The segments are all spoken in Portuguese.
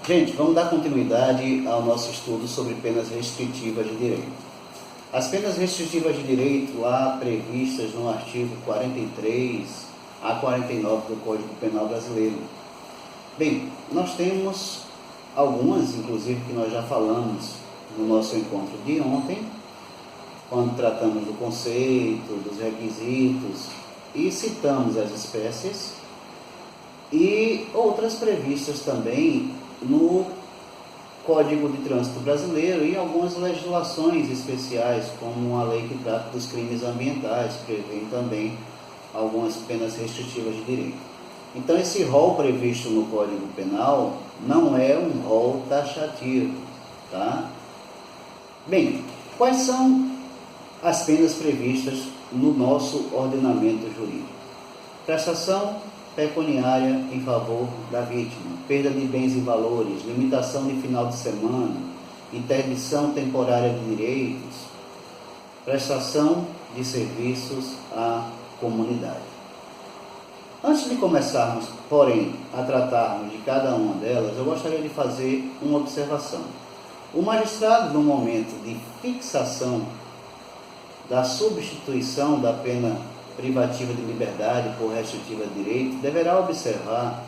Gente, vamos dar continuidade ao nosso estudo sobre penas restritivas de direito. As penas restritivas de direito, lá previstas no artigo 43 a 49 do Código Penal Brasileiro. Bem, nós temos algumas, inclusive, que nós já falamos no nosso encontro de ontem, quando tratamos do conceito, dos requisitos e citamos as espécies, e outras previstas também no Código de Trânsito Brasileiro e algumas legislações especiais, como a lei que trata dos crimes ambientais, prevê também algumas penas restritivas de direito. Então, esse rol previsto no Código Penal não é um rol taxativo, tá? Bem, quais são as penas previstas no nosso ordenamento jurídico? Prestação pecuniária em favor da vítima, perda de bens e valores, limitação de final de semana, interdição temporária de direitos, prestação de serviços à comunidade. Antes de começarmos, porém, a tratarmos de cada uma delas, eu gostaria de fazer uma observação. O magistrado, no momento de fixação da substituição da pena privativa de liberdade por restritiva de direito, deverá observar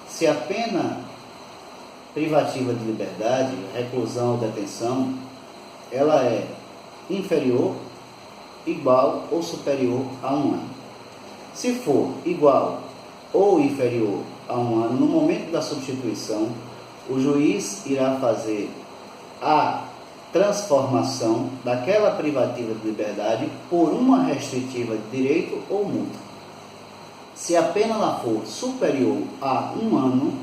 se a pena privativa de liberdade, reclusão ou detenção, ela é inferior, igual ou superior a 1 ano. Se for igual ou inferior a 1 ano, no momento da substituição, o juiz irá fazer a transformação daquela privativa de liberdade por uma restritiva de direito ou multa. Se a pena lá for superior a 1 ano,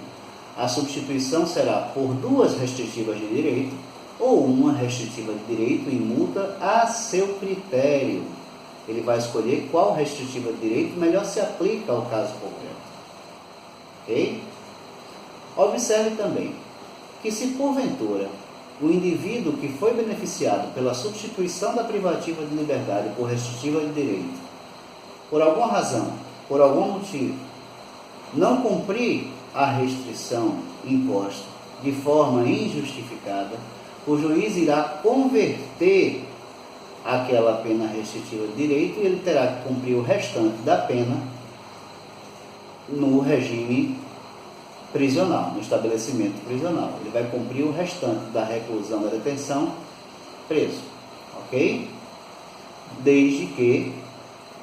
a substituição será por 2 restritivas de direito ou uma restritiva de direito e multa a seu critério. Ele vai escolher qual restritiva de direito melhor se aplica ao caso concreto. Ok? Observe também que, se porventura o indivíduo que foi beneficiado pela substituição da privativa de liberdade por restritiva de direito, por alguma razão, por algum motivo, não cumprir a restrição imposta de forma injustificada, o juiz irá converter aquela pena restritiva de direito e ele terá que cumprir o restante da pena no regime prisional, no estabelecimento prisional. Ele vai cumprir o restante da reclusão, da detenção, preso, ok? Desde que,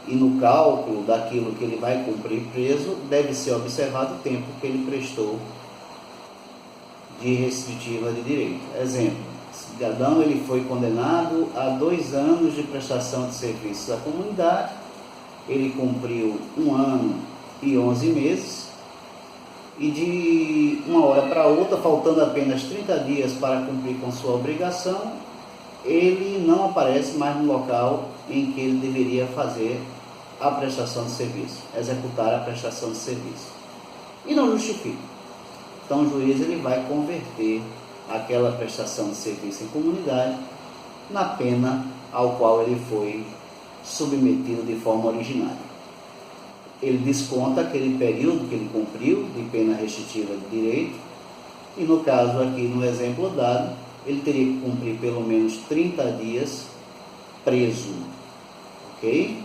e no cálculo daquilo que ele vai cumprir preso, deve ser observado o tempo que ele prestou de restritiva de direito. Exemplo, o cidadão ele foi condenado a 2 anos de prestação de serviços à comunidade, ele cumpriu 1 ano e 11 meses, e de uma hora para outra, faltando apenas 30 dias para cumprir com sua obrigação, ele não aparece mais no local em que ele deveria fazer a prestação de serviço, executar a prestação de serviço. E não justifica. Então o juiz ele vai converter aquela prestação de serviço em comunidade na pena ao qual ele foi submetido de forma originária. Ele desconta aquele período que ele cumpriu de pena restritiva de direito, e no caso aqui, no exemplo dado, ele teria que cumprir pelo menos 30 dias preso, ok?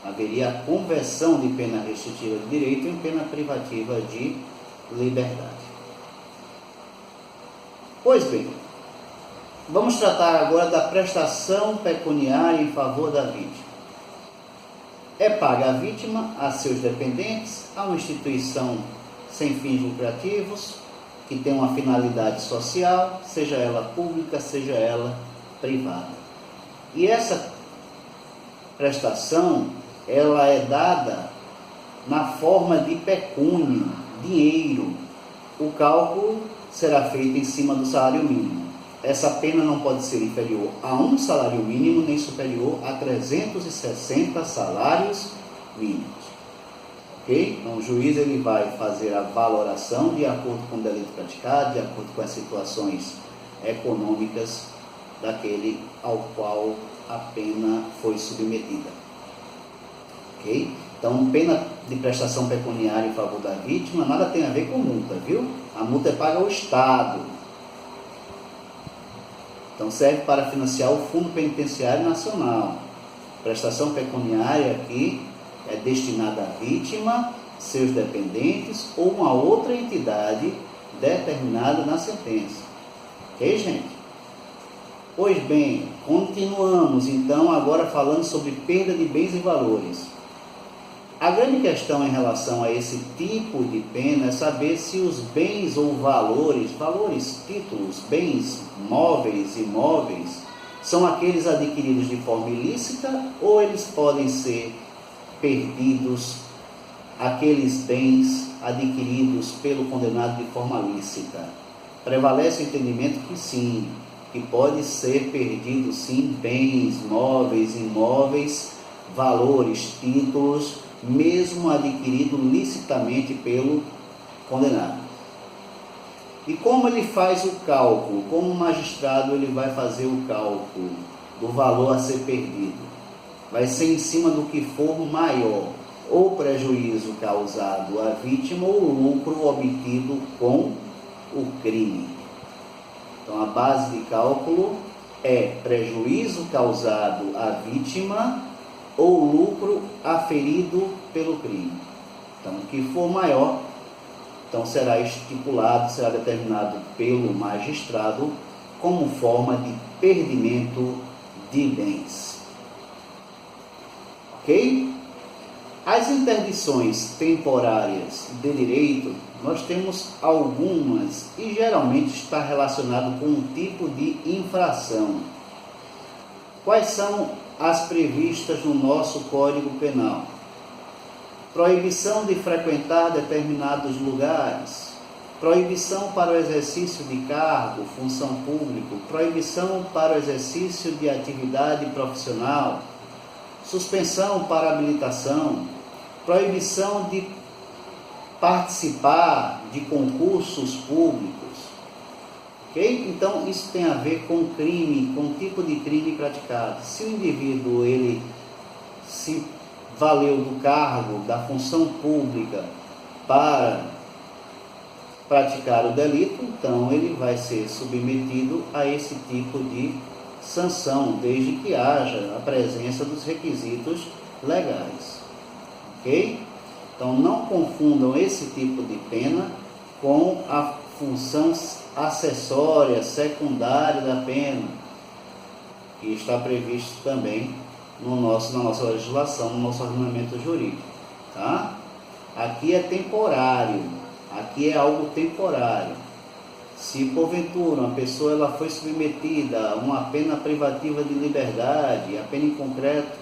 Haveria a conversão de pena restritiva de direito em pena privativa de liberdade. Pois bem, vamos tratar agora da prestação pecuniária em favor da vítima. É paga a vítima, a seus dependentes, a uma instituição sem fins lucrativos, que tem uma finalidade social, seja ela pública, seja ela privada. E essa prestação, ela é dada na forma de pecúnia, dinheiro. O cálculo será feito em cima do salário mínimo. Essa pena não pode ser inferior a 1 salário mínimo, nem superior a 360 salários mínimos. Ok? Então, o juiz ele vai fazer a valoração de acordo com o delito praticado, de acordo com as situações econômicas daquele ao qual a pena foi submetida. Ok? Então, pena de prestação pecuniária em favor da vítima nada tem a ver com multa, viu? A multa é paga ao Estado. Então, serve para financiar o Fundo Penitenciário Nacional. Prestação pecuniária aqui é destinada à vítima, seus dependentes ou uma outra entidade determinada na sentença. Ok, gente? Pois bem, continuamos então agora falando sobre perda de bens e valores. A grande questão em relação a esse tipo de pena é saber se os bens ou valores, títulos, bens móveis e imóveis, são aqueles adquiridos de forma ilícita ou eles podem ser perdidos, aqueles bens adquiridos pelo condenado de forma lícita. Prevalece o entendimento que sim, que pode ser perdido sim bens, móveis, imóveis, valores, títulos, mesmo adquirido licitamente pelo condenado. E como ele faz o cálculo? Como o magistrado ele vai fazer o cálculo do valor a ser perdido? Vai ser em cima do que for maior, ou prejuízo causado à vítima ou lucro obtido com o crime. Então a base de cálculo é prejuízo causado à vítima ou lucro aferido pelo crime. Então, o que for maior, então será estipulado, será determinado pelo magistrado como forma de perdimento de bens. Ok? As interdições temporárias de direito, nós temos algumas e geralmente está relacionado com um tipo de infração. Quais são as previstas no nosso Código Penal? Proibição de frequentar determinados lugares, proibição para o exercício de cargo, função pública, proibição para o exercício de atividade profissional, suspensão para habilitação, proibição de participar de concursos públicos. Okay? Então, isso tem a ver com crime, com o tipo de crime praticado. Se o indivíduo ele se valeu do cargo, da função pública para praticar o delito, então ele vai ser submetido a esse tipo de sanção, desde que haja a presença dos requisitos legais. Ok? Então, não confundam esse tipo de pena com a função acessória, secundária da pena, que está previsto também na nossa legislação, no nosso ordenamento jurídico. Tá? Aqui é temporário, aqui é algo temporário. Se porventura uma pessoa ela foi submetida a uma pena privativa de liberdade, a pena em concreto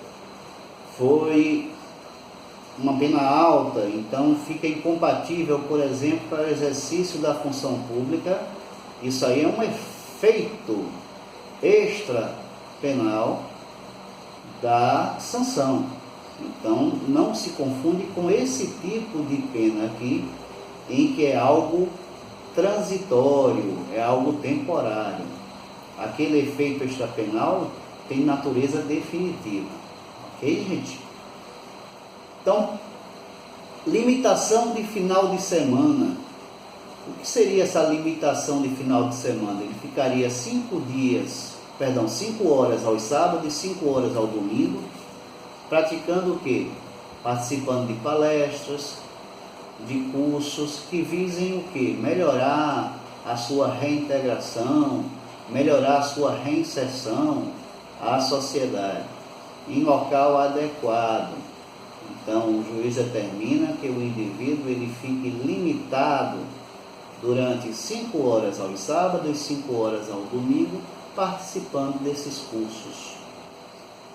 foi uma pena alta, então fica incompatível, por exemplo, para o exercício da função pública, isso aí é um efeito extra penal da sanção. Então não se confunde com esse tipo de pena aqui, em que é algo transitório, é algo temporário. Aquele efeito extrapenal tem natureza definitiva. Ok, gente? Então, limitação de final de semana. O que seria essa limitação de final de semana? Ele ficaria 5 horas aos sábados e 5 horas ao domingo, praticando o quê? Participando de palestras, de cursos que visem o quê? Melhorar a sua reintegração, melhorar a sua reinserção à sociedade, em local adequado. Então, o juiz determina que o indivíduo ele fique limitado durante 5 horas aos sábados e 5 horas ao domingo, participando desses cursos,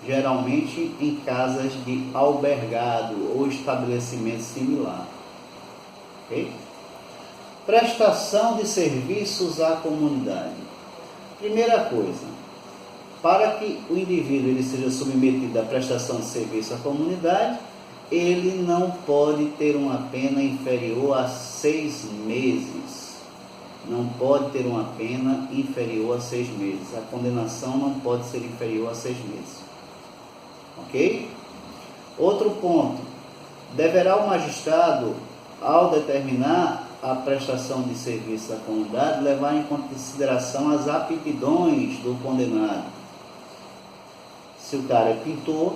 geralmente em casas de albergado ou estabelecimento similar. Okay? Prestação de serviços à comunidade. Primeira coisa, para que o indivíduo ele seja submetido à prestação de serviço à comunidade, ele não pode ter uma pena inferior a 6 meses. Não pode ter uma pena inferior a 6 meses. A condenação não pode ser inferior a 6 meses. Ok? Outro ponto. deverá o magistrado, ao determinar a prestação de serviço da comunidade, levar em consideração as aptidões do condenado. Se o cara é pintor,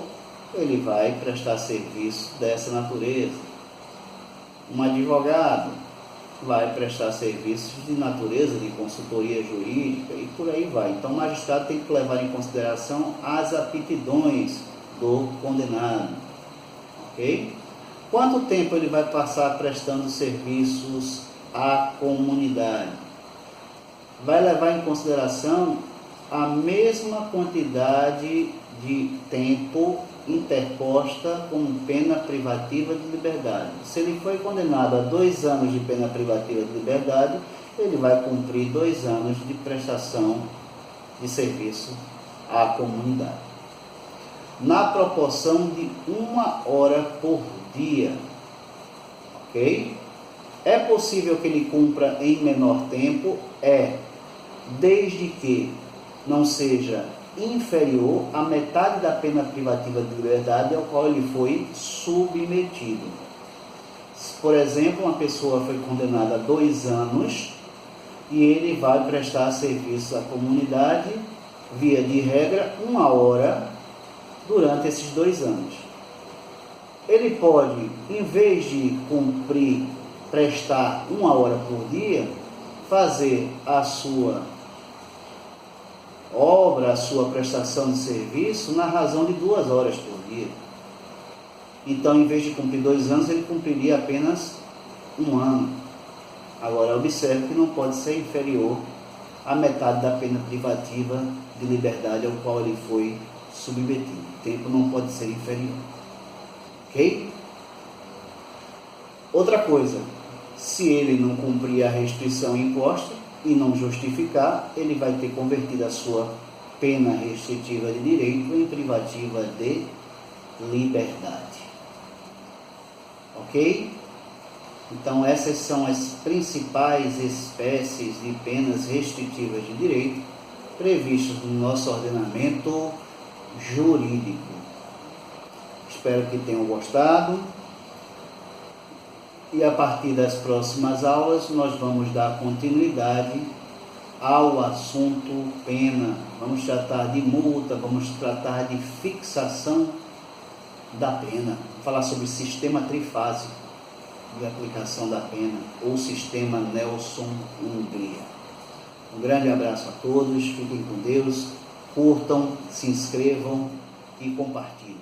ele vai prestar serviço dessa natureza. Um advogado vai prestar serviços de natureza de consultoria jurídica e por aí vai. Então o magistrado tem que levar em consideração as aptidões do condenado. Ok? Quanto tempo ele vai passar prestando serviços à comunidade? Vai levar em consideração a mesma quantidade de tempo interposta como pena privativa de liberdade. Se ele foi condenado a 2 anos de pena privativa de liberdade, ele vai cumprir 2 anos de prestação de serviço à comunidade. Na proporção de 1 hora por dia, ok? É possível que ele cumpra em menor tempo? Desde que não seja inferior à metade da pena privativa de liberdade ao qual ele foi submetido. Por exemplo, uma pessoa foi condenada a 2 anos e ele vai prestar serviço à comunidade, via de regra, 1 hora durante esses 2 anos. Ele pode, em vez de prestar 1 hora por dia, fazer a sua obra, a sua prestação de serviço na razão de 2 horas por dia. Então, em vez de cumprir 2 anos, ele cumpriria apenas 1 ano. Agora, observe que não pode ser inferior à metade da pena privativa de liberdade ao qual ele foi submetido. O tempo não pode ser inferior. Ok? Outra coisa, se ele não cumprir a restrição imposta e não justificar, ele vai ter convertido a sua pena restritiva de direito em privativa de liberdade. Ok? Então, essas são as principais espécies de penas restritivas de direito previstas no nosso ordenamento jurídico. Espero que tenham gostado. E a partir das próximas aulas, nós vamos dar continuidade ao assunto pena. Vamos tratar de multa, vamos tratar de fixação da pena. Vamos falar sobre sistema trifásico de aplicação da pena, ou sistema Nelson-Hungria. Um grande abraço a todos, fiquem com Deus, curtam, se inscrevam e compartilhem.